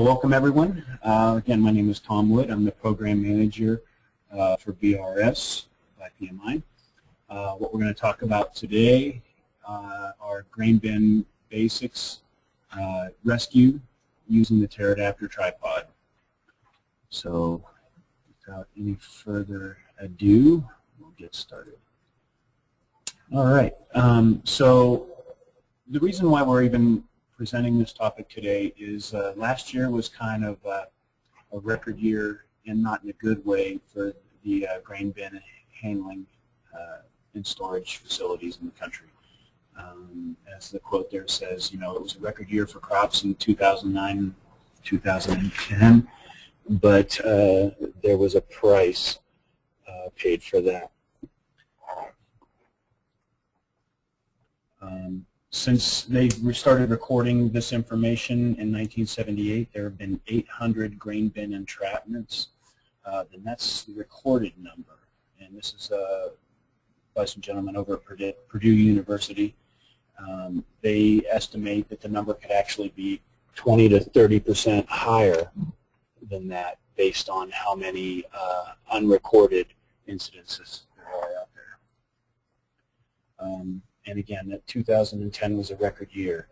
Welcome everyone. Again, my name is Tom Wood. I'm the Program Manager for BRS by PMI. What we're going to talk about today are grain bin basics, rescue using the TerrAdaptor tripod. So without any further ado, we'll get started. All right. So the reason why we're even presenting this topic today is last year was kind of a record year, and not in a good way, for the grain bin handling and storage facilities in the country. As the quote there says, you know, it was a record year for crops in 2009, 2010, but there was a price paid for that. Since they started recording this information in 1978, there have been 800 grain bin entrapments. And that's the recorded number. And this is by some gentlemen over at Purdue University. They estimate that the number could actually be 20 to 30% higher than that, based on how many unrecorded incidences there are out there. And again, that 2010 was a record year.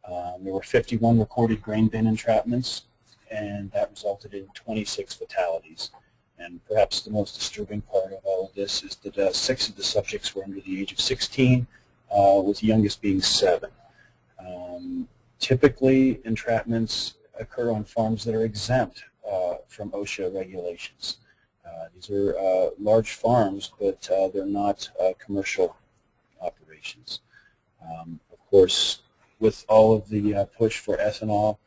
There were 51 recorded grain bin entrapments, and that resulted in 26 fatalities. And perhaps the most disturbing part of all of this is that 6 of the subjects were under the age of 16, with the youngest being 7. Typically, entrapments occur on farms that are exempt from OSHA regulations. These are large farms, but they're not commercial operations. Of course, with all of the push for ethanol,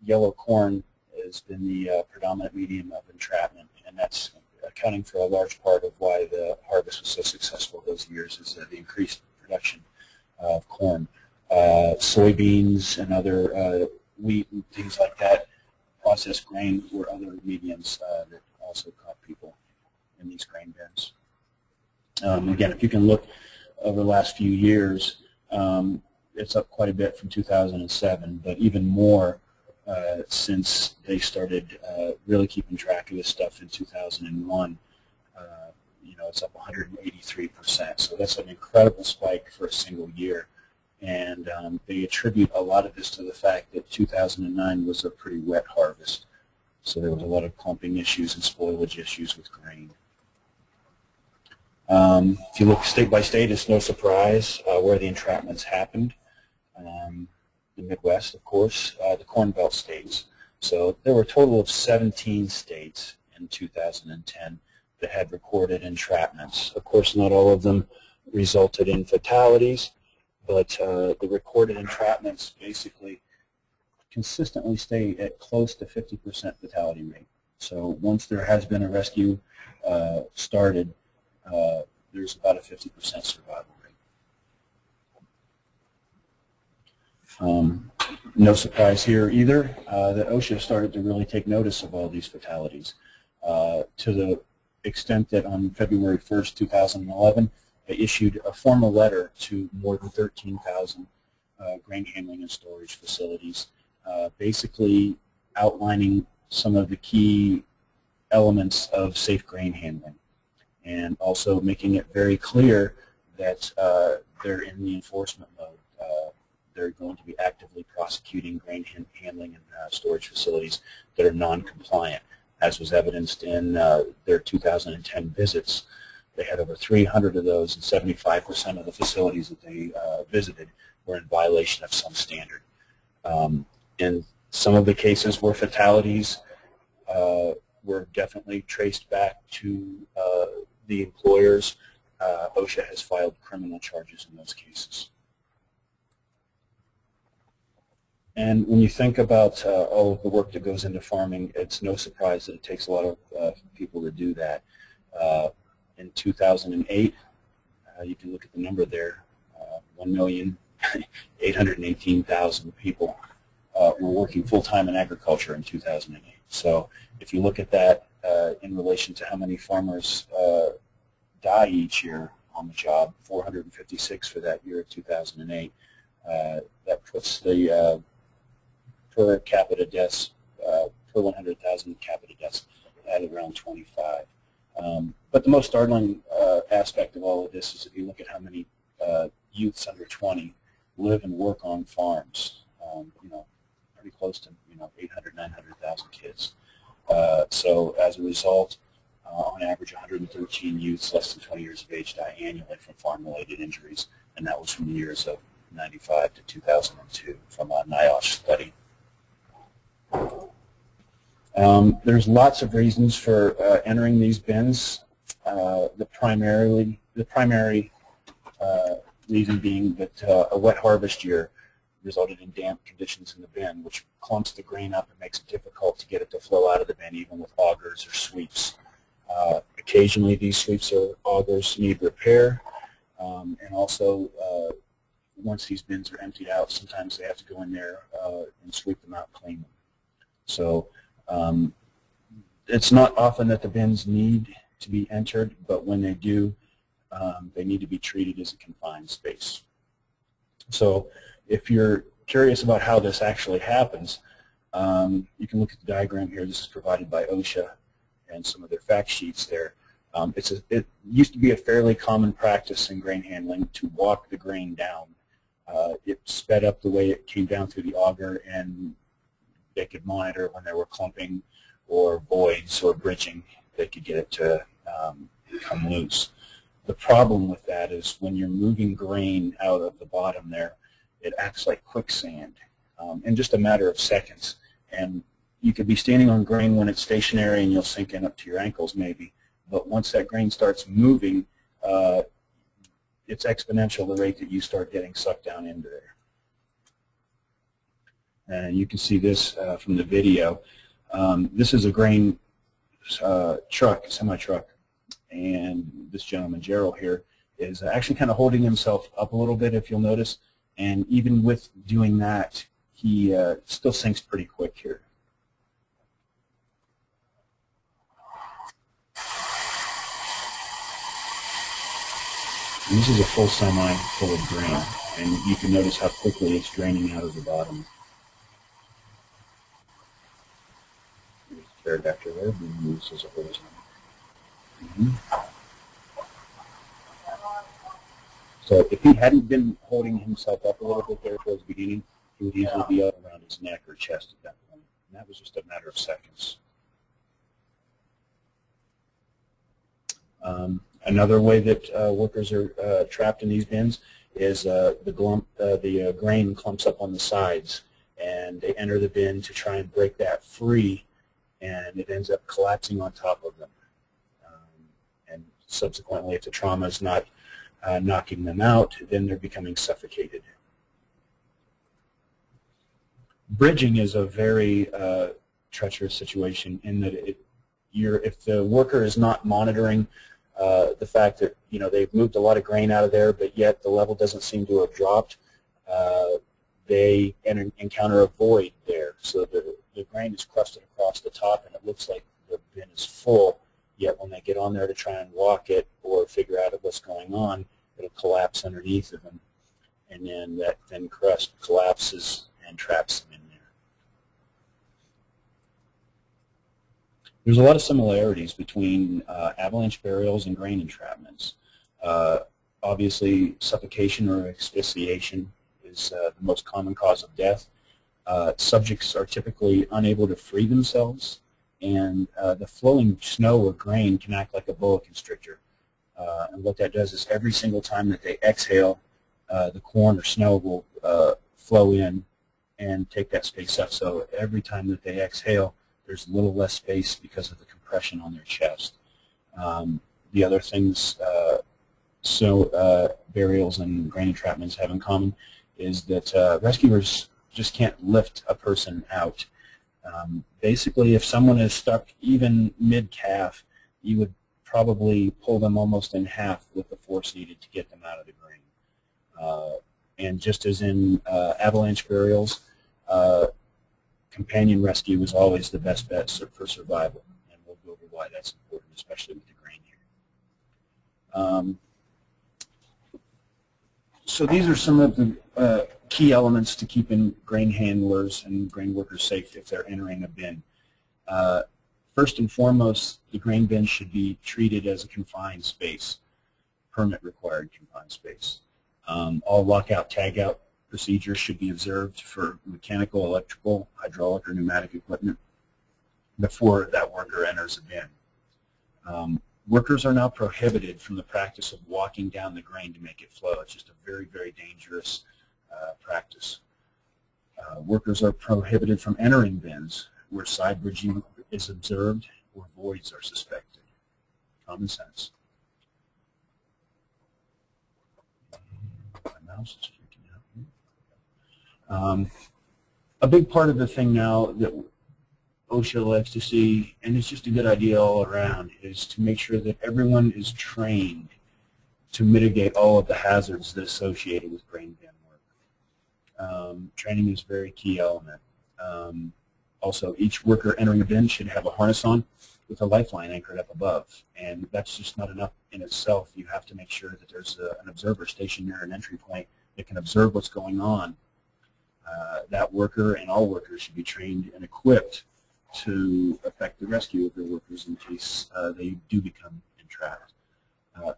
yellow corn has been the predominant medium of entrapment, and that's accounting for a large part of why the harvest was so successful those years, is the increased production of corn. Soybeans and other wheat and things like that, processed grain, were other mediums that also caught people in these grain bins. Again, if you can look over the last few years, it's up quite a bit from 2007, but even more since they started really keeping track of this stuff in 2001. You know, it's up 183%. So that's an incredible spike for a single year. And they attribute a lot of this to the fact that 2009 was a pretty wet harvest. So there was a lot of clumping issues and spoilage issues with grain. If you look state by state, it's no surprise where the entrapments happened. The Midwest, of course, the Corn Belt states. So there were a total of 17 states in 2010 that had recorded entrapments. Of course, not all of them resulted in fatalities, but the recorded entrapments basically consistently stay at close to 50% fatality rate. So once there has been a rescue started, there's about a 50% survival rate. No surprise here either that OSHA started to really take notice of all these fatalities, to the extent that on February 1st, 2011, they issued a formal letter to more than 13,000 grain handling and storage facilities, basically outlining some of the key elements of safe grain handling, and also making it very clear that they're in the enforcement mode. They're going to be actively prosecuting grain handling and storage facilities that are non-compliant, as was evidenced in their 2010 visits. They had over 300 of those, and 75% of the facilities that they visited were in violation of some standard. In some of the cases where fatalities were definitely traced back to the employers, OSHA has filed criminal charges in those cases. And when you think about all of the work that goes into farming, it's no surprise that it takes a lot of people to do that. In 2008, you can look at the number there, 1,818,000 people were working full-time in agriculture in 2008. So if you look at that in relation to how many farmers die each year on the job, 456 for that year of 2008, that puts the per capita deaths, per 100,000 capita deaths at around 25. But the most startling aspect of all of this is if you look at how many youths under 20 live and work on farms. Pretty close to 800, 900,000 kids. So as a result, on average, 113 youths less than 20 years of age die annually from farm-related injuries, and that was from the years of 95 to 2002 from a NIOSH study. There's lots of reasons for entering these bins. The primary reason being that a wet harvest year resulted in damp conditions in the bin, which clumps the grain up and makes it difficult to get it to flow out of the bin, even with augers or sweeps. Occasionally, these sweeps or augers need repair, and also once these bins are emptied out, sometimes they have to go in there and sweep them out, clean them. So it's not often that the bins need to be entered, but when they do, they need to be treated as a confined space. So if you're curious about how this actually happens, you can look at the diagram here. This is provided by OSHA and some of their fact sheets there. It used to be a fairly common practice in grain handling to walk the grain down. It sped up the way it came down through the auger, and they could monitor when there were clumping or voids or bridging. They could get it to come loose. The problem with that is when you're moving grain out of the bottom there, it acts like quicksand in just a matter of seconds. And you could be standing on grain when it's stationary and you'll sink in up to your ankles maybe. But once that grain starts moving, it's exponential, the rate that you start getting sucked down into there. And you can see this from the video. This is a grain truck, semi-truck. And this gentleman, Gerald here, is actually kind of holding himself up a little bit, if you'll notice. And even with doing that, he still sinks pretty quick here. And this is a full semi full of grain, and you can notice how quickly it's draining out of the bottom. There's TerrAdaptor there being used as a horizontal. So if he hadn't been holding himself up a little bit there towards the beginning, he would easily be up around his neck or chest at that point. And that was just a matter of seconds. Another way that workers are trapped in these bins is the grain clumps up on the sides, and they enter the bin to try and break that free, and it ends up collapsing on top of them. And subsequently, if the trauma is not knocking them out, then they're becoming suffocated. Bridging is a very treacherous situation in that if the worker is not monitoring the fact that they've moved a lot of grain out of there, but yet the level doesn't seem to have dropped, they encounter a void there. So the grain is crusted across the top, and it looks like the bin is full. Yet when they get on there to try and walk it or figure out what's going on, it'll collapse underneath of them, and then that thin crust collapses and traps them in there. There's a lot of similarities between avalanche burials and grain entrapments. Obviously, suffocation or asphyxiation is the most common cause of death. Subjects are typically unable to free themselves, and the flowing snow or grain can act like a boa constrictor. And what that does is every single time that they exhale, the corn or snow will flow in and take that space up. So every time that they exhale, there's a little less space because of the compression on their chest. The other things burials and grain entrapments have in common is that rescuers just can't lift a person out. Basically, if someone is stuck even mid-calf, you would probably pull them almost in half with the force needed to get them out of the grain. And just as in avalanche burials, companion rescue is always the best bet for survival, and we'll go over why that's important, especially with the grain here. So these are some of the key elements to keeping grain handlers and grain workers safe if they're entering a bin. First and foremost, the grain bin should be treated as a confined space, permit-required confined space. All lockout, tagout procedures should be observed for mechanical, electrical, hydraulic, or pneumatic equipment before that worker enters a bin. Workers are now prohibited from the practice of walking down the grain to make it flow. It's just a very, very dangerous practice. Workers are prohibited from entering bins where side bridging is observed or voids are suspected. Common sense. My mouse is freaking out. A big part of the thing now that OSHA likes to see, and it's just a good idea all around, is to make sure that everyone is trained to mitigate all of the hazards that are associated with grain bin work. Training is a very key element. Also, each worker entering a bin should have a harness on with a lifeline anchored up above, and that's just not enough in itself. You have to make sure that there's an observer stationed near an entry point that can observe what's going on. That worker and all workers should be trained and equipped to effect the rescue of their workers in case they do become entrapped.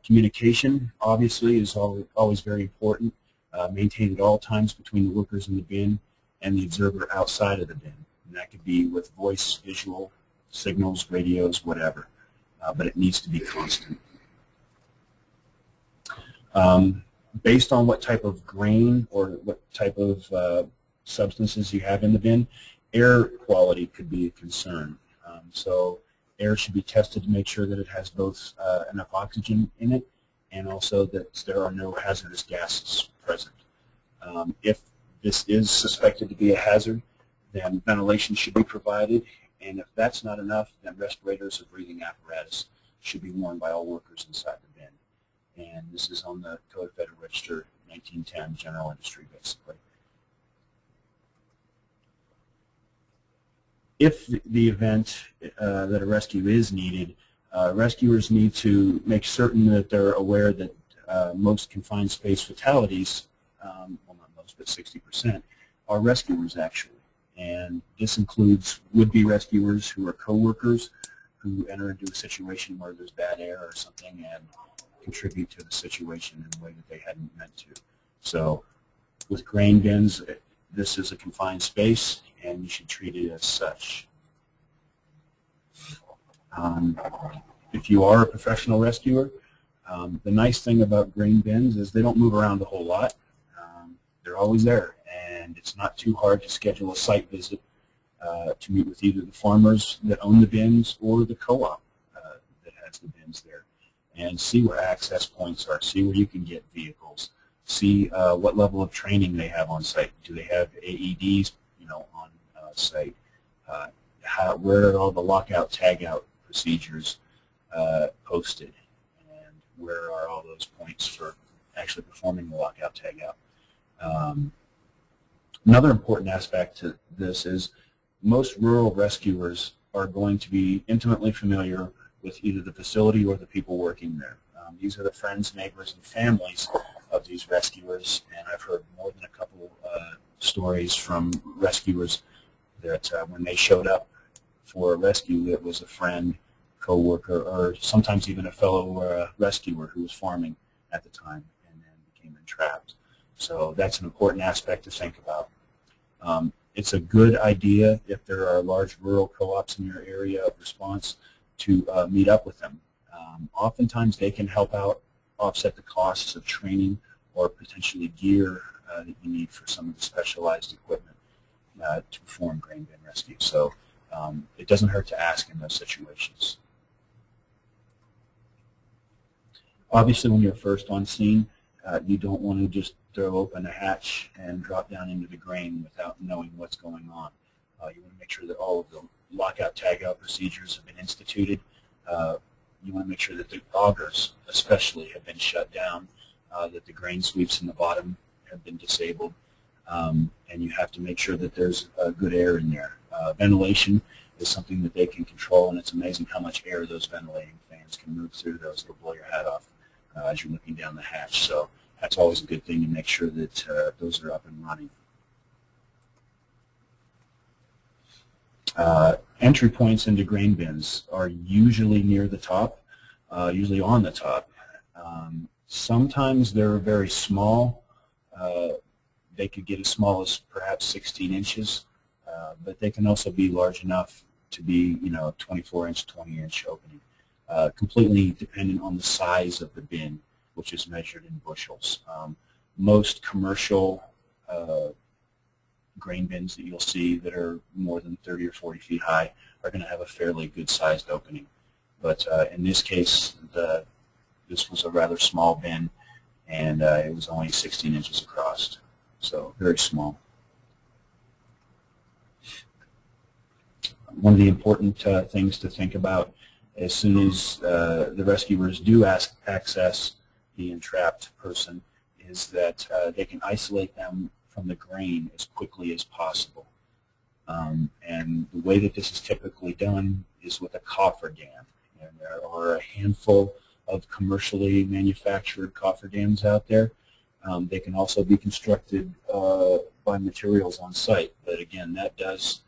Communication, obviously, is always very important, maintained at all times between the workers in the bin and the observer outside of the bin. And that could be with voice, visual, signals, radios, whatever, but it needs to be constant. Based on what type of grain or what type of substances you have in the bin, air quality could be a concern. So air should be tested to make sure that it has both enough oxygen in it and also that there are no hazardous gases present. If this is suspected to be a hazard, then ventilation should be provided, and if that's not enough, then respirators or breathing apparatus should be worn by all workers inside the bin. And this is on the Code of Federal Register 1910, general industry, basically. If the event that a rescue is needed, rescuers need to make certain that they're aware that most confined space fatalities, well not most, but 60%, are rescuers actually. And this includes would-be rescuers who are co-workers who enter into a situation where there's bad air or something and contribute to the situation in a way that they hadn't meant to. So with grain bins, this is a confined space, and you should treat it as such. If you are a professional rescuer, the nice thing about grain bins is they don't move around a whole lot. They're always there, and it's not too hard to schedule a site visit to meet with either the farmers that own the bins or the co-op that has the bins there, and see where access points are, see where you can get vehicles, see what level of training they have on site. Do they have AEDs, on site? Where are all the lockout, tagout procedures posted, and where are all those points for actually performing the lockout, tagout? Another important aspect to this is most rural rescuers are going to be intimately familiar with either the facility or the people working there. These are the friends, neighbors, and families of these rescuers, and I've heard more than a couple stories from rescuers that when they showed up for a rescue, it was a friend, co-worker, or sometimes even a fellow rescuer who was farming at the time and then became entrapped. So that's an important aspect to think about. It's a good idea if there are large rural co-ops in your area of response to meet up with them. Oftentimes they can help out offset the costs of training or potentially gear that you need for some of the specialized equipment to perform grain bin rescue. So it doesn't hurt to ask in those situations. Obviously, when you're first on scene, you don't want to just throw open a hatch and drop down into the grain without knowing what's going on. You want to make sure that all of the lockout, tagout procedures have been instituted. You want to make sure that the augers, especially, have been shut down, that the grain sweeps in the bottom have been disabled, and you have to make sure that there's good air in there. Ventilation is something that they can control, and it's amazing how much air those ventilating fans can move through those. It'll blow your hat off as you're looking down the hatch. So that's always a good thing to make sure that those are up and running. Entry points into grain bins are usually near the top, usually on the top. Sometimes they're very small. They could get as small as perhaps 16 inches, but they can also be large enough to be, 24-inch, 20-inch opening, completely dependent on the size of the bin, which is measured in bushels. Most commercial grain bins that you'll see that are more than 30 or 40 feet high are going to have a fairly good-sized opening. But in this case, this was a rather small bin, and it was only 16 inches across, so very small. One of the important things to think about as soon as the rescuers do access the entrapped person is that they can isolate them from the grain as quickly as possible. And the way that this is typically done is with a Cofferdam. And there are a handful of commercially manufactured Cofferdams out there. They can also be constructed by materials on site, but again, that does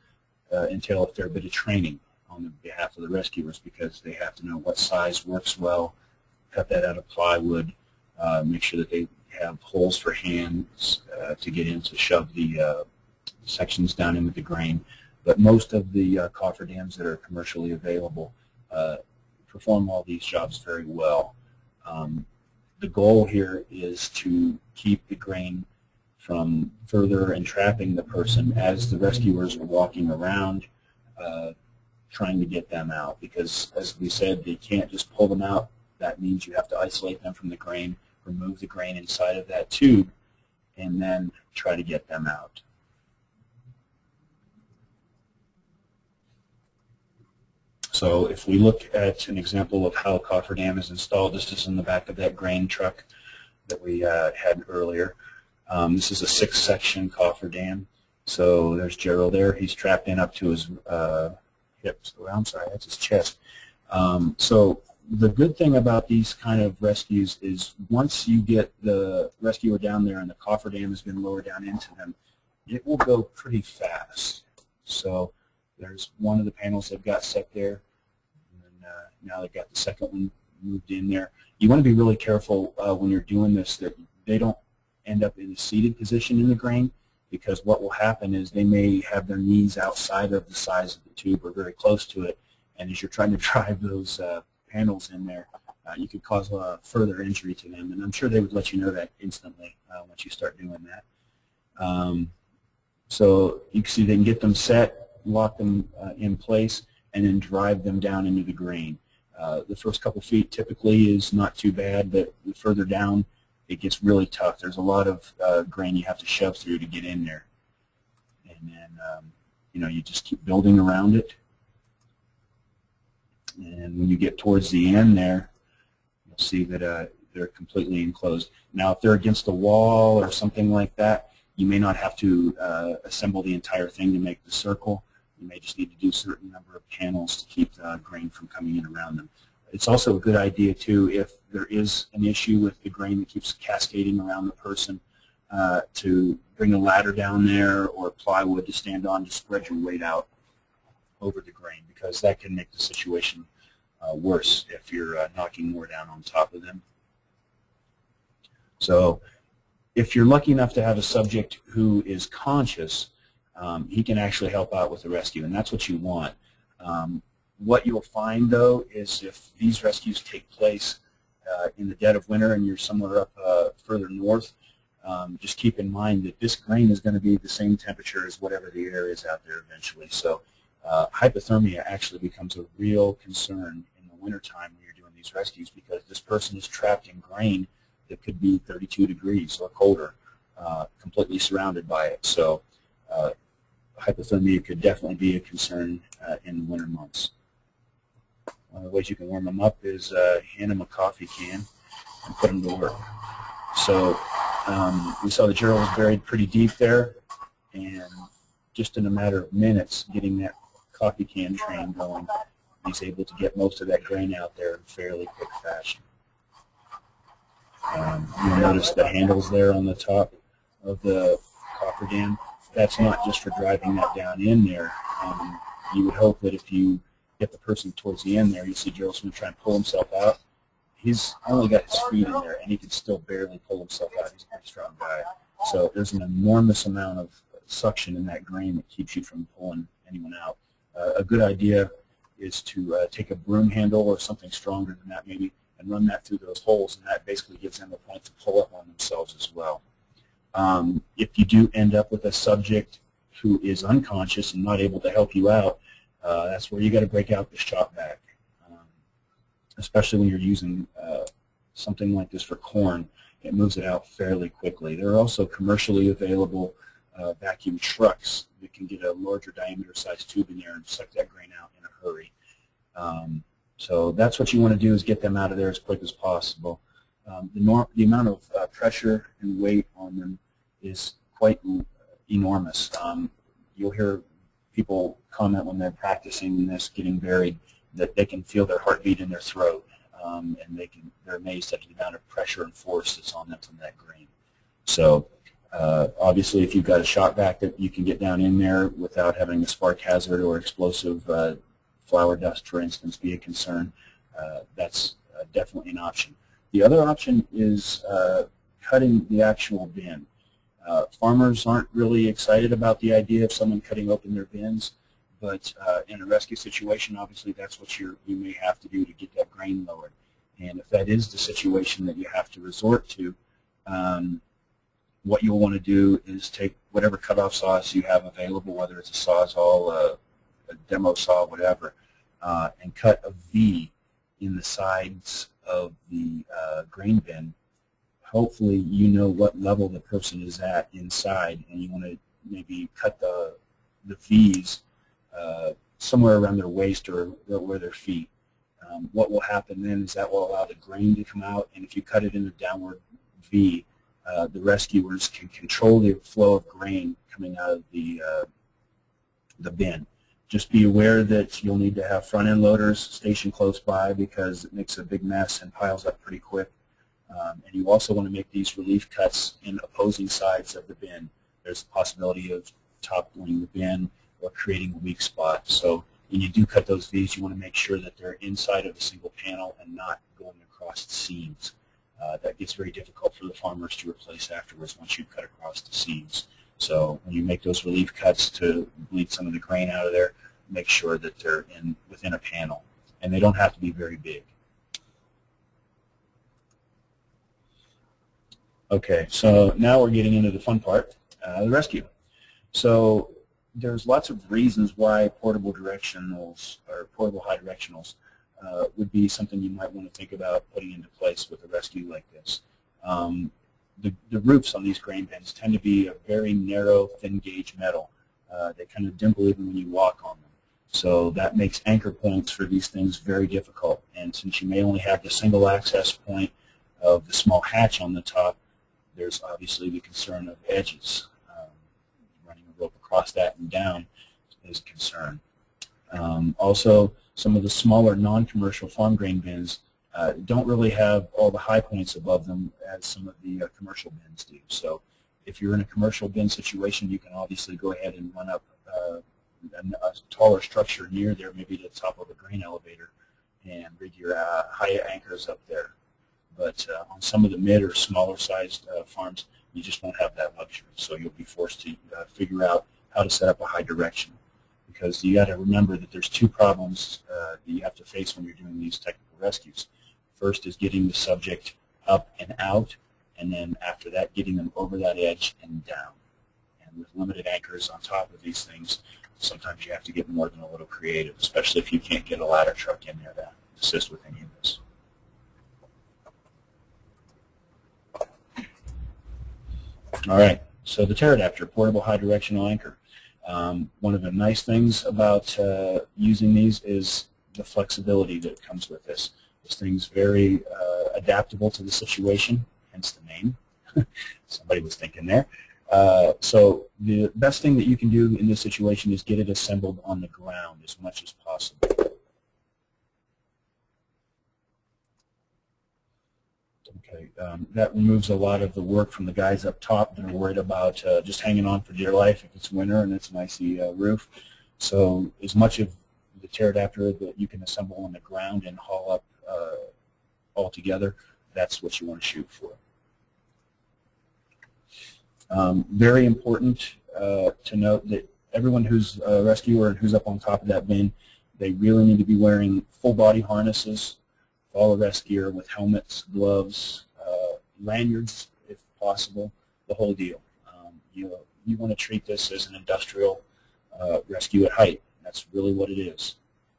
entail a fair bit of training on behalf of the rescuers because they have to know what size works well, cut that out of plywood, make sure that they have holes for hands to get in to shove the sections down into the grain. But most of the Cofferdams that are commercially available perform all these jobs very well. The goal here is to keep the grain from further entrapping the person as the rescuers are walking around trying to get them out, because as we said, they can't just pull them out. That means you have to isolate them from the grain, remove the grain inside of that tube, and then try to get them out. So if we look at an example of how a Cofferdam is installed, this is in the back of that grain truck that we had earlier. This is a 6-section Cofferdam. So there's Gerald there. He's trapped in up to his hips. Well, I'm sorry, that's his chest. So the good thing about these kind of rescues is once you get the rescuer down there and the Cofferdam has been lowered down into them, it will go pretty fast. So there's one of the panels they've got set there, and now they've got the second one moved in there. You want to be really careful when you're doing this that they don't end up in a seated position in the grain, because what will happen is they may have their knees outside of the size of the tube or very close to it, and as you're trying to drive those panels in there, you could cause further injury to them, and I'm sure they would let you know that instantly once you start doing that. So you can see they can get them set, lock them in place, and then drive them down into the grain. The first couple feet typically is not too bad, but the further down it gets really tough. There's a lot of grain you have to shove through to get in there, and then you just keep building around it. And when you get towards the end there, you'll see that they're completely enclosed. Now, if they're against a wall or something like that, you may not have to assemble the entire thing to make the circle. You may just need to do a certain number of panels to keep the grain from coming in around them. It's also a good idea, too, if there is an issue with the grain that keeps cascading around the person, to bring a ladder down there or plywood to stand on to spread your weight out over the grain, because that can make the situation worse if you're knocking more down on top of them. So if you're lucky enough to have a subject who is conscious, he can actually help out with the rescue, and that's what you want. What you'll find, though, is if these rescues take place in the dead of winter and you're somewhere up further north, just keep in mind that this grain is going to be the same temperature as whatever the air is out there eventually. So hypothermia actually becomes a real concern in the wintertime when you're doing these rescues, because this person is trapped in grain that could be 32 degrees or colder, completely surrounded by it. So hypothermia could definitely be a concern in the winter months. One of the ways you can warm them up is hand them a coffee can and put them to work. So we saw the Gerald was buried pretty deep there, and just in a matter of minutes getting that coffee can train going, he's able to get most of that grain out there in fairly quick fashion. You'll notice the handles there on the top of the Cofferdam. That's not just for driving that down in there. You would hope that if you get the person towards the end there, you see Gerald's going to try and pull himself out. He's only got his feet in there, and he can still barely pull himself out. He's a pretty strong guy. So there's an enormous amount of suction in that grain that keeps you from pulling anyone out. A good idea is to take a broom handle or something stronger than that maybe and run that through those holes, and that basically gives them a point to pull up on themselves as well. If you do end up with a subject who is unconscious and not able to help you out, that's where you got to break out the shop vac, especially when you're using something like this for corn. It moves it out fairly quickly. There are also commercially available vacuum trucks that can get a larger diameter size tube in there and suck that grain out in a hurry. So that's what you want to do, is get them out of there as quick as possible. The amount of pressure and weight on them is quite enormous. You'll hear people comment when they're practicing this, getting buried, that they can feel their heartbeat in their throat, and they're amazed at the amount of pressure and force that's on them from that grain. So obviously, if you've got a shop vac that you can get down in there without having a spark hazard or explosive flour dust, for instance, be a concern, that's definitely an option. The other option is cutting the actual bin. Farmers aren't really excited about the idea of someone cutting open their bins, but in a rescue situation, obviously that's what you may have to do to get that grain lowered. And if that is the situation that you have to resort to, what you'll want to do is take whatever cutoff saws you have available, whether it's a Sawzall, a demo saw, whatever, and cut a V in the sides of the grain bin. Hopefully you know what level the person is at inside, and you want to maybe cut the V's somewhere around their waist or where their feet. What will happen then is that will allow the grain to come out, and if you cut it in a downward V, the rescuers can control the flow of grain coming out of the bin. Just be aware that you'll need to have front-end loaders stationed close by, because it makes a big mess and piles up pretty quick. And you also want to make these relief cuts in opposing sides of the bin. There's a possibility of toppling the bin or creating a weak spot. So when you do cut those V's, you want to make sure that they're inside of a single panel and not going across the seams. That gets very difficult for the farmers to replace afterwards once you cut across the seams. So when you make those relief cuts to bleed some of the grain out of there, make sure that they're within a panel, and they don't have to be very big. Okay, so now we're getting into the fun part, the rescue. So there's lots of reasons why portable directionals or portable high directionals would be something you might want to think about putting into place with a rescue like this. The roofs on these grain bins tend to be a very narrow, thin gauge metal. They kind of dimple even when you walk on them. So that makes anchor points for these things very difficult. And since you may only have the single access point of the small hatch on the top, there's obviously the concern of edges. Running a rope across that and down is a concern. Also, some of the smaller non-commercial farm grain bins don't really have all the high points above them as some of the commercial bins do. So if you're in a commercial bin situation, you can obviously go ahead and run up a taller structure near there, maybe to the top of a grain elevator, and rig your high anchors up there. But on some of the mid or smaller sized farms, you just won't have that luxury. So you'll be forced to figure out how to set up a high direction, because you got to remember that there's two problems that you have to face when you're doing these technical rescues. First is getting the subject up and out, and then after that, getting them over that edge and down. And with limited anchors on top of these things, sometimes you have to get more than a little creative, especially if you can't get a ladder truck in there to assist with any of this. All right, so the TerrAdaptor, portable high directional anchor. One of the nice things about using these is the flexibility that comes with this. This thing's very adaptable to the situation, hence the name. Somebody was thinking there. So the best thing that you can do in this situation is get it assembled on the ground as much as possible. Okay, that removes a lot of the work from the guys up top that are worried about just hanging on for dear life if it's winter and it's an icy roof. So as much of the TerrAdaptor that you can assemble on the ground and haul up all together, that's what you want to shoot for. Very important to note that everyone who's a rescuer and who's up on top of that bin, they really need to be wearing full body harnesses, all arrest gear with helmets, gloves, lanyards if possible, the whole deal. You want to treat this as an industrial rescue at height. That's really what it is.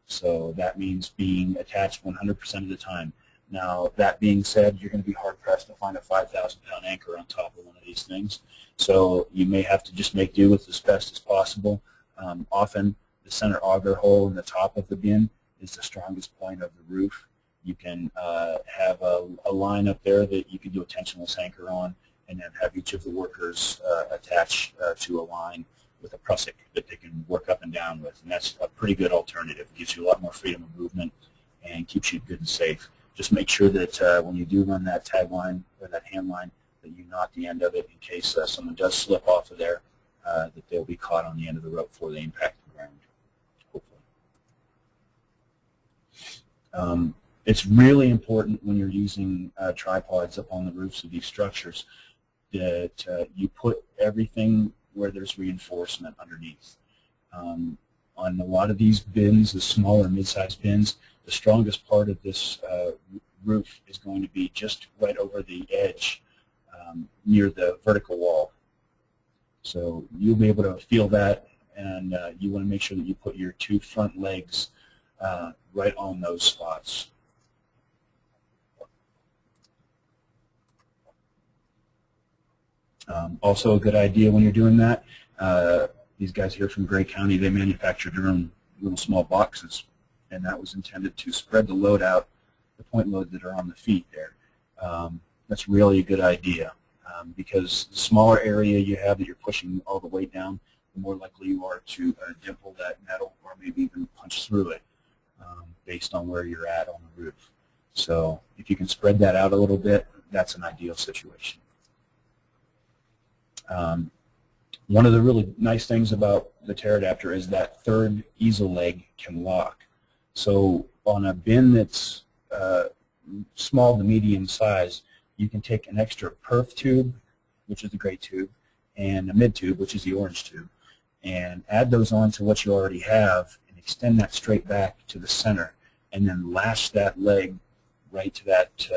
So that means being attached 100% of the time. Now, that being said, you're going to be hard-pressed to find a 5,000-pound anchor on top of one of these things. So you may have to just make do with as best as possible. Often, the center auger hole in the top of the bin is the strongest point of the roof. You can have a line up there that you can do a tensionless anchor on, and then have each of the workers attach to a line with a prusik that they can work up and down with. And that's a pretty good alternative. It gives you a lot more freedom of movement and keeps you good and safe. Just make sure that when you do run that tag line or that hand line, that you knot the end of it in case someone does slip off of there, that they'll be caught on the end of the rope before they impact the ground, hopefully. It's really important when you're using tripods up on the roofs of these structures that you put everything where there's reinforcement underneath. On a lot of these bins, the smaller mid-sized bins, the strongest part of this roof is going to be just right over the edge near the vertical wall. So you'll be able to feel that, and you want to make sure that you put your two front legs right on those spots. Also a good idea when you're doing that, these guys here from Gray County, they manufactured their own little small boxes, and that was intended to spread the load out, the point load that are on the feet there. That's really a good idea because the smaller area you have that you're pushing all the weight down, the more likely you are to dimple that metal or maybe even punch through it based on where you're at on the roof. So if you can spread that out a little bit, that's an ideal situation. One of the really nice things about the TerrAdaptor is that third easel leg can lock. So on a bin that's small to medium size, you can take an extra perf tube, which is the gray tube, and a mid tube, which is the orange tube, and add those on to what you already have and extend that straight back to the center, and then lash that leg right to that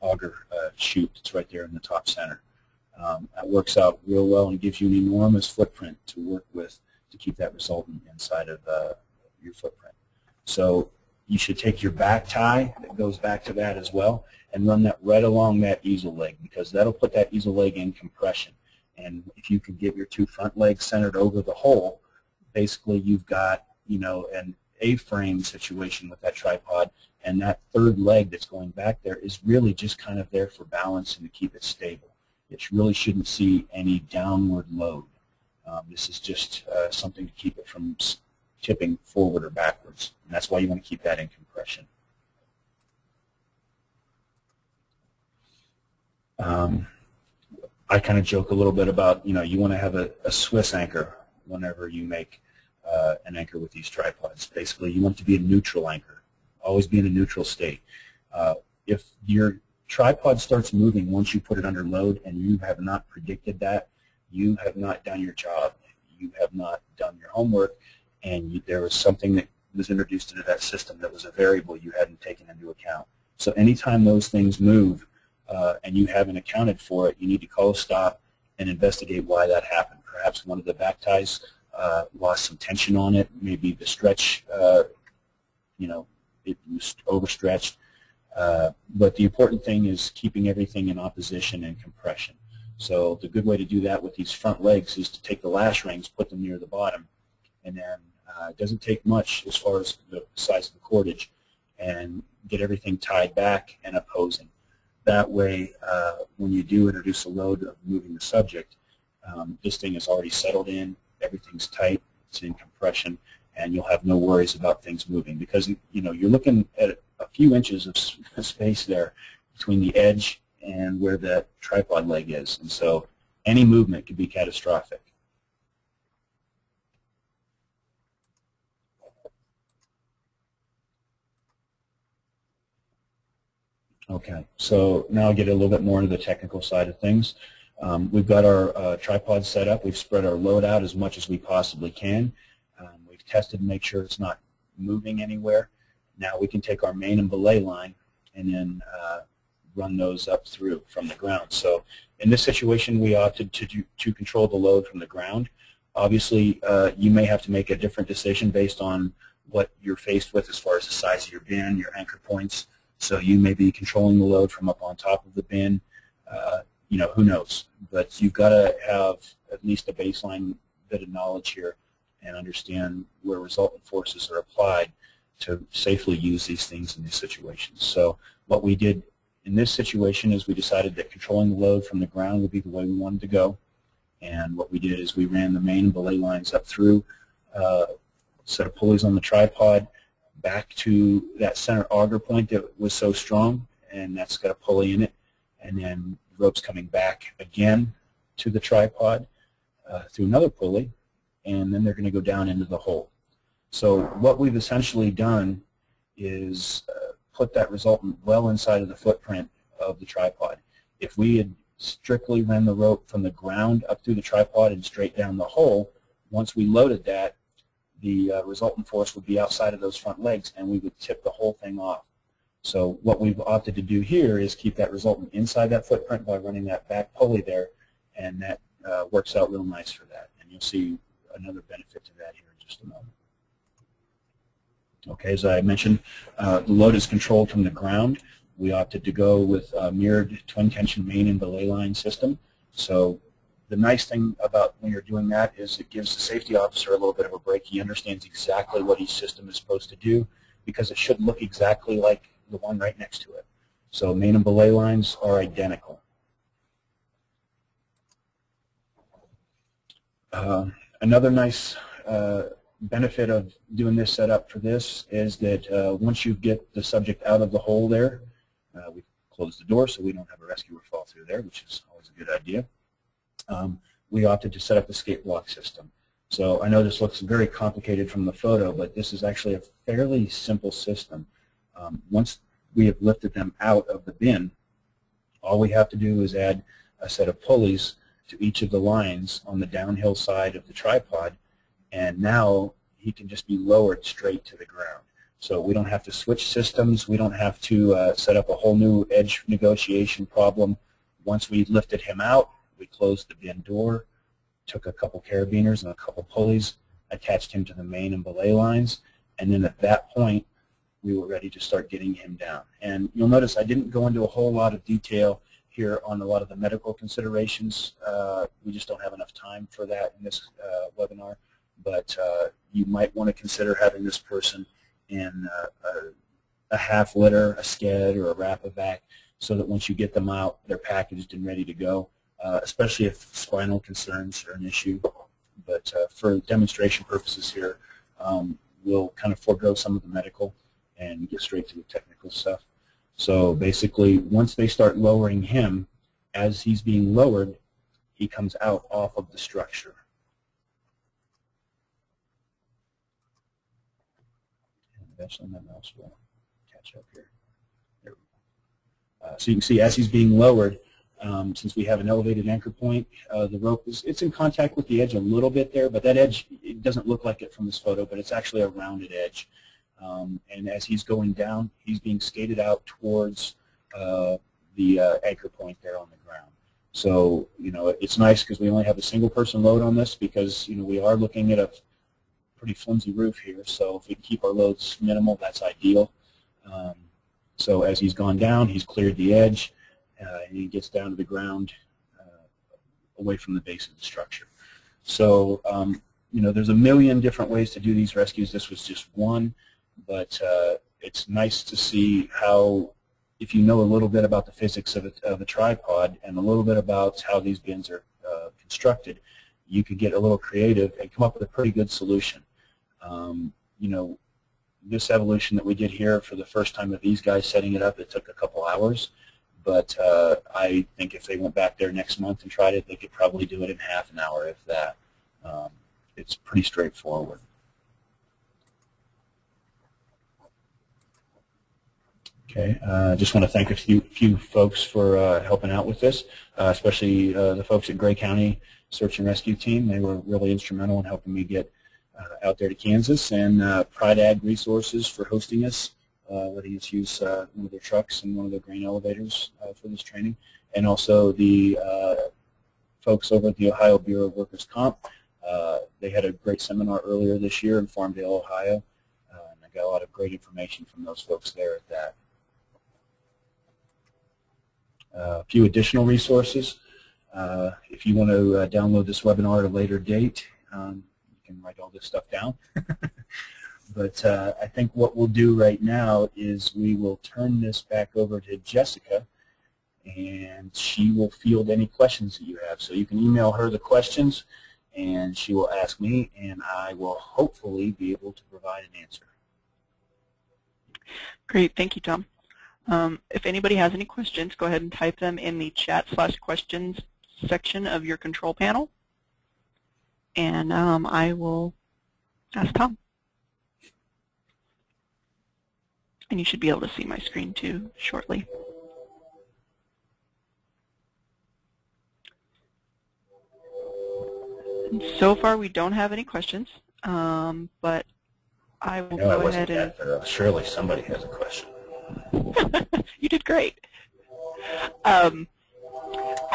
auger chute that's right there in the top center. That works out real well and gives you an enormous footprint to work with to keep that resultant inside of your footprint. So you should take your back tie that goes back to that as well and run that right along that easel leg, because that'll put that easel leg in compression. And if you can get your two front legs centered over the hole, basically you've got, you know, an A-frame situation with that tripod, and that third leg that's going back there is really just kind of there for balance and to keep it stable. It really shouldn't see any downward load. This is just something to keep it from tipping forward or backwards, and that's why you want to keep that in compression. I kind of joke a little bit about, you know, you want to have a Swiss anchor whenever you make an anchor with these tripods. Basically, you want it to be a neutral anchor, always be in a neutral state. If your tripod starts moving once you put it under load and you have not predicted that, you have not done your job. You have not done your homework, and there was something that was introduced into that system that was a variable you hadn't taken into account. So anytime those things move and you haven't accounted for it, you need to call a stop and investigate why that happened. Perhaps one of the back ties lost some tension on it. Maybe the stretch, you know, it was overstretched. But the important thing is keeping everything in opposition and compression. So the good way to do that with these front legs is to take the lash rings, put them near the bottom, and then it doesn't take much as far as the size of the cordage, and get everything tied back and opposing. That way, when you do introduce a load of moving the subject, this thing is already settled in, everything's tight, it's in compression, and you'll have no worries about things moving, because, you know, you're looking at a few inches of space there between the edge and where that tripod leg is. And so any movement could be catastrophic. Okay, so now I'll get a little bit more into the technical side of things. We've got our tripod set up. We've spread our load out as much as we possibly can. We've tested to make sure it's not moving anywhere. Now we can take our main and belay line and then run those up through from the ground. So in this situation, we opted to control the load from the ground. Obviously, you may have to make a different decision based on what you're faced with as far as the size of your bin, your anchor points. So you may be controlling the load from up on top of the bin. You know, who knows? But you've got to have at least a baseline bit of knowledge here and understand where resultant forces are applied to safely use these things in these situations. So what we did in this situation is we decided that controlling the load from the ground would be the way we wanted to go. And what we did is we ran the main and belay lines up through a set of pulleys on the tripod back to that center auger point that was so strong, and that's got a pulley in it, and then the rope's coming back again to the tripod through another pulley, and then they're going to go down into the hole. So what we've essentially done is put that resultant well inside of the footprint of the tripod. If we had strictly ran the rope from the ground up through the tripod and straight down the hole, once we loaded that, the resultant force would be outside of those front legs, and we would tip the whole thing off. So what we've opted to do here is keep that resultant inside that footprint by running that back pulley there, and that works out real nice for that. And you'll see another benefit to that here in just a moment. Okay, as I mentioned, the load is controlled from the ground. We opted to go with a mirrored twin tension main and belay line system. So the nice thing about when you're doing that is it gives the safety officer a little bit of a break. He understands exactly what each system is supposed to do because it should look exactly like the one right next to it. So main and belay lines are identical. Another nice benefit of doing this setup for this is that once you get the subject out of the hole there, we close the door so we don't have a rescuer fall through there, which is always a good idea. We opted to set up the skate block system. So I know this looks very complicated from the photo, but this is actually a fairly simple system. Once we have lifted them out of the bin, all we have to do is add a set of pulleys to each of the lines on the downhill side of the tripod, and now he can just be lowered straight to the ground. So we don't have to switch systems. We don't have to set up a whole new edge negotiation problem. Once we lifted him out, we closed the bin door, took a couple carabiners and a couple pulleys, attached him to the main and belay lines, and then at that point we were ready to start getting him down. And you'll notice I didn't go into a whole lot of detail here on a lot of the medical considerations. We just don't have enough time for that in this webinar, but you might want to consider having this person in a half litter, a sked, or a wrap-a-vac, so that once you get them out, they're packaged and ready to go. Especially if spinal concerns are an issue. But for demonstration purposes here, we'll kind of forego some of the medical and get straight to the technical stuff. So basically, once they start lowering him, as he's being lowered, he comes out off of the structure. And eventually my mouse will catch up here. There we go. So you can see as he's being lowered, since we have an elevated anchor point, the rope it's in contact with the edge a little bit there, but that edge, it doesn't look like it from this photo, but it's actually a rounded edge. And as he's going down, he's being skated out towards the anchor point there on the ground. So, you know, it's nice because we only have a single person load on this because, you know, we are looking at a pretty flimsy roof here. So if we can keep our loads minimal, that's ideal. So as he's gone down, he's cleared the edge. And he gets down to the ground away from the base of the structure. So, you know, there's a million different ways to do these rescues. This was just one, but it's nice to see how, if you know a little bit about the physics of a tripod and a little bit about how these bins are constructed, you could get a little creative and come up with a pretty good solution. You know, this evolution that we did here for the first time of these guys setting it up, it took a couple hours. but I think if they went back there next month and tried it, they could probably do it in half an hour, if that. It's pretty straightforward. Okay, I just want to thank a few folks for helping out with this, especially the folks at Gray County Search and Rescue Team. They were really instrumental in helping me get out there to Kansas, and Pride Ag Resources for hosting us, letting us use one of their trucks and one of their grain elevators for this training, and also the folks over at the Ohio Bureau of Workers' Comp. They had a great seminar earlier this year in Farmdale, Ohio, and I got a lot of great information from those folks there at that. A few additional resources. If you want to download this webinar at a later date, you can write all this stuff down. But I think what we'll do right now is we will turn this back over to Jessica, and she will field any questions that you have. So you can email her the questions, and she will ask me, and I will hopefully be able to provide an answer. Great. Thank you, Tom. If anybody has any questions, go ahead and type them in the chat/questions section of your control panel, and I will ask Tom. And you should be able to see my screen too shortly. And so far we don't have any questions, but I will go ahead and... Surely somebody has a question. You did great. I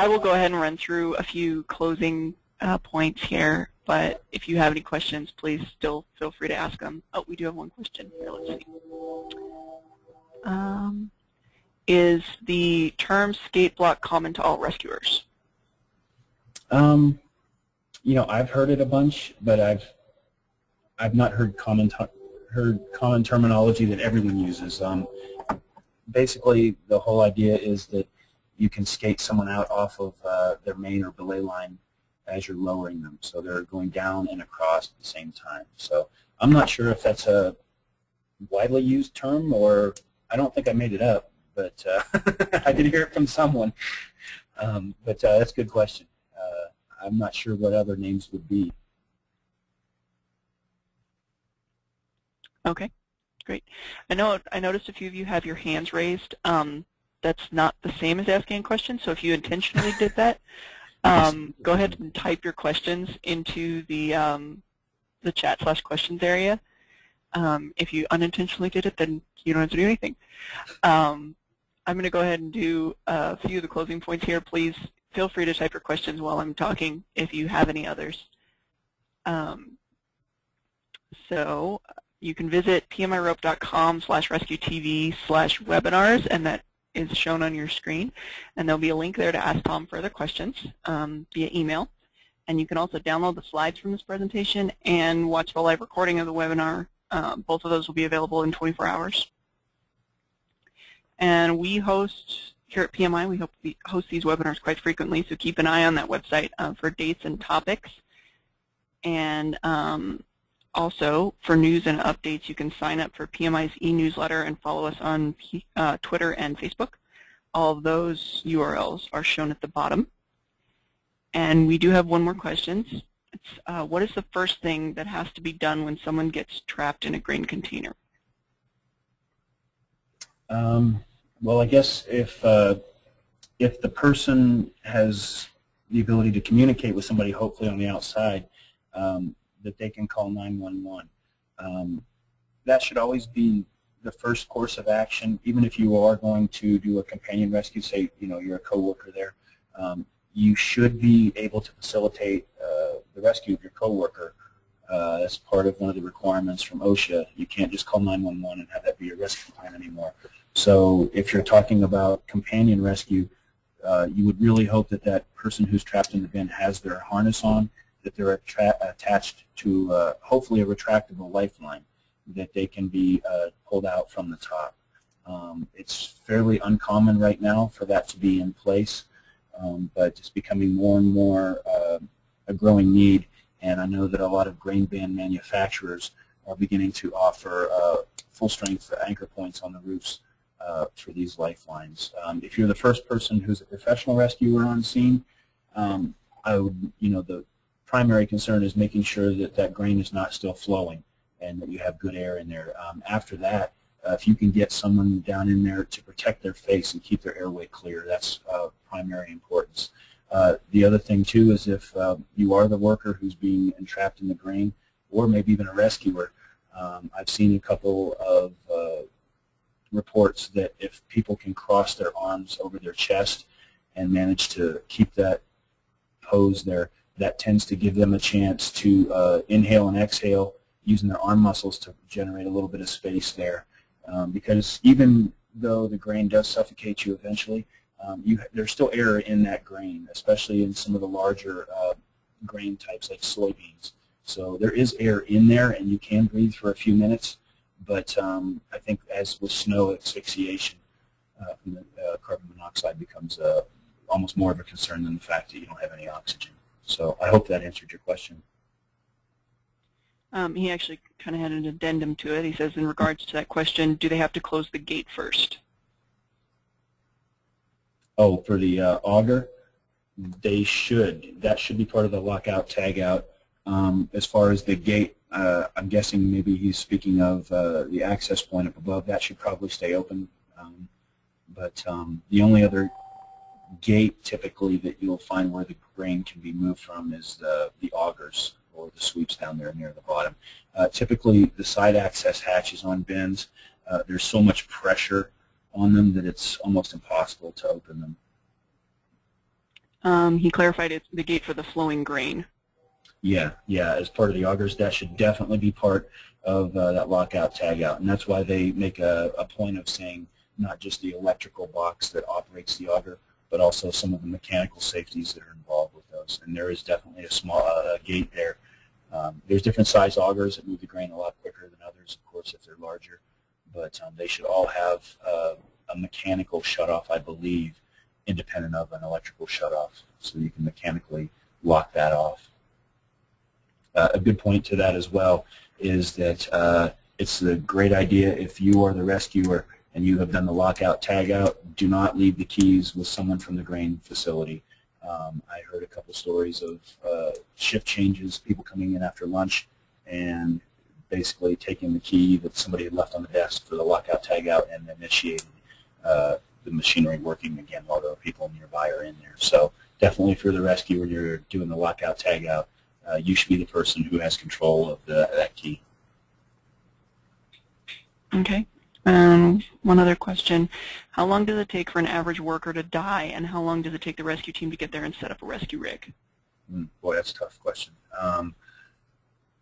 will go ahead and run through a few closing points here, but if you have any questions, please still feel free to ask them. Oh, we do have one question here. Let's see. Is the term skate block common to all rescuers? You know, I've heard it a bunch, but I've not heard common terminology that everyone uses. Basically, the whole idea is that you can skate someone out off of their main or belay line as you're lowering them, so they're going down and across at the same time. So I'm not sure if that's a widely used term, or I don't think I made it up, but I did hear it from someone. But that's a good question. I'm not sure what other names would be. Okay. Great. I noticed a few of you have your hands raised. That's not the same as asking a question, so if you intentionally did that, go ahead and type your questions into the chat/questions area. If you unintentionally did it, then you don't have to do anything. I'm going to go ahead and do a few of the closing points here. Please feel free to type your questions while I'm talking if you have any others. So you can visit pmirope.com/rescuetv/webinars, and that is shown on your screen. And there'll be a link there to ask Tom further questions via email. And you can also download the slides from this presentation and watch the live recording of the webinar. Both of those will be available in 24 hours. And we host, here at PMI, we host these webinars quite frequently, so keep an eye on that website for dates and topics. And also, for news and updates, you can sign up for PMI's e-newsletter and follow us on Twitter and Facebook. All of those URLs are shown at the bottom. And we do have one more question. It's, what is the first thing that has to be done when someone gets trapped in a grain container? Well, I guess if the person has the ability to communicate with somebody, hopefully on the outside, that they can call 911. That should always be the first course of action, even if you are going to do a companion rescue, say, you know, you're a coworker there. You should be able to facilitate the rescue of your coworker. That's part of one of the requirements from OSHA. You can't just call 911 and have that be your rescue plan anymore. So if you're talking about companion rescue, you would really hope that that person who's trapped in the bin has their harness on, that they're attached to hopefully a retractable lifeline, that they can be pulled out from the top. It's fairly uncommon right now for that to be in place, but it's becoming more and more a growing need, and I know that a lot of grain bin manufacturers are beginning to offer full-strength anchor points on the roofs for these lifelines. If you're the first person who's a professional rescuer on scene, I would, the primary concern is making sure that that grain is not still flowing and that you have good air in there. After that, if you can get someone down in there to protect their face and keep their airway clear, that's primary importance. The other thing, too, is if you are the worker who's being entrapped in the grain, or maybe even a rescuer, I've seen a couple of reports that if people can cross their arms over their chest and manage to keep that pose there, that tends to give them a chance to inhale and exhale using their arm muscles to generate a little bit of space there. Because even though the grain does suffocate you eventually, there's still air in that grain, especially in some of the larger grain types like soybeans. So there is air in there, and you can breathe for a few minutes. But I think as with snow asphyxiation, from the carbon monoxide becomes almost more of a concern than the fact that you don't have any oxygen. So I hope that answered your question. He actually kind of had an addendum to it. He says, in regards to that question, do they have to close the gate first? Oh, for the auger, they should. That should be part of the lockout tagout. As far as the gate, I'm guessing maybe he's speaking of the access point up above. That should probably stay open. But the only other gate typically that you'll find where the grain can be moved from is the augers, or the sweeps down there near the bottom. Typically, the side access hatches on bins, there's so much pressure on them that it's almost impossible to open them. He clarified it's the gate for the flowing grain. Yeah, as part of the augers, that should definitely be part of that lockout tagout, and that's why they make a point of saying not just the electrical box that operates the auger, but also some of the mechanical safeties that are involved with those. And there is definitely a small gate there. There's different size augers that move the grain a lot quicker than others, of course, if they're larger. But they should all have a mechanical shutoff, I believe, independent of an electrical shutoff, so you can mechanically lock that off. A good point to that as well is that it's a great idea if you are the rescuer and you have done the lockout tagout, do not leave the keys with someone from the grain facility. I heard a couple stories of shift changes, people coming in after lunch and basically taking the key that somebody had left on the desk for the lockout tagout and initiating the machinery working again while there are people nearby or in there. So definitely if you're the rescuer and you're doing the lockout tagout, you should be the person who has control of that key. Okay. One other question. How long does it take for an average worker to die, and how long does it take the rescue team to get there and set up a rescue rig? Boy, that's a tough question.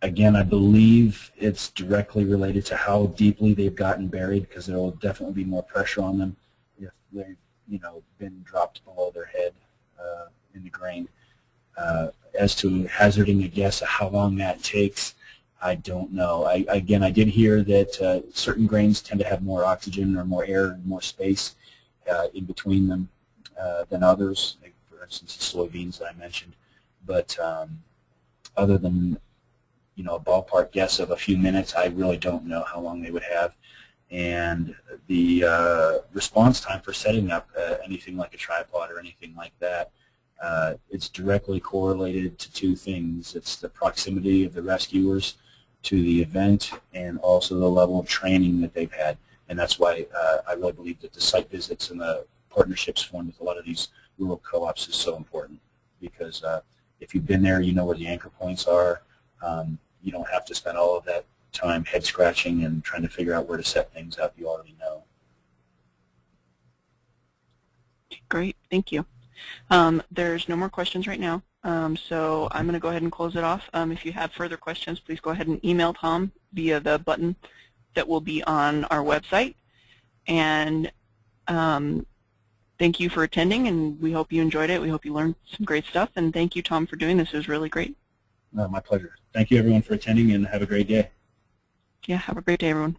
Again, I believe it's directly related to how deeply they've gotten buried, because there will definitely be more pressure on them if they've been dropped below their head in the grain. As to hazarding a guess of how long that takes, I don't know. Again, I did hear that certain grains tend to have more oxygen or more air and more space in between them than others, like for instance the soybeans that I mentioned. But other than a ballpark guess of a few minutes, I really don't know how long they would have. And the response time for setting up anything like a tripod or anything like that, it's directly correlated to two things. It's the proximity of the rescuers to the event and also the level of training that they've had. And that's why I really believe that the site visits and the partnerships formed with a lot of these rural co-ops is so important, because if you've been there, you know where the anchor points are. You don't have to spend all of that time head scratching and trying to figure out where to set things up. You already know. Great, thank you. There's no more questions right now, so I'm going to go ahead and close it off. If you have further questions, please go ahead and email Tom via the button that will be on our website. And thank you for attending, and we hope you enjoyed it. We hope you learned some great stuff, and thank you, Tom, for doing this. It was really great. My pleasure. Thank you, everyone, for attending, and have a great day. Yeah, have a great day, everyone.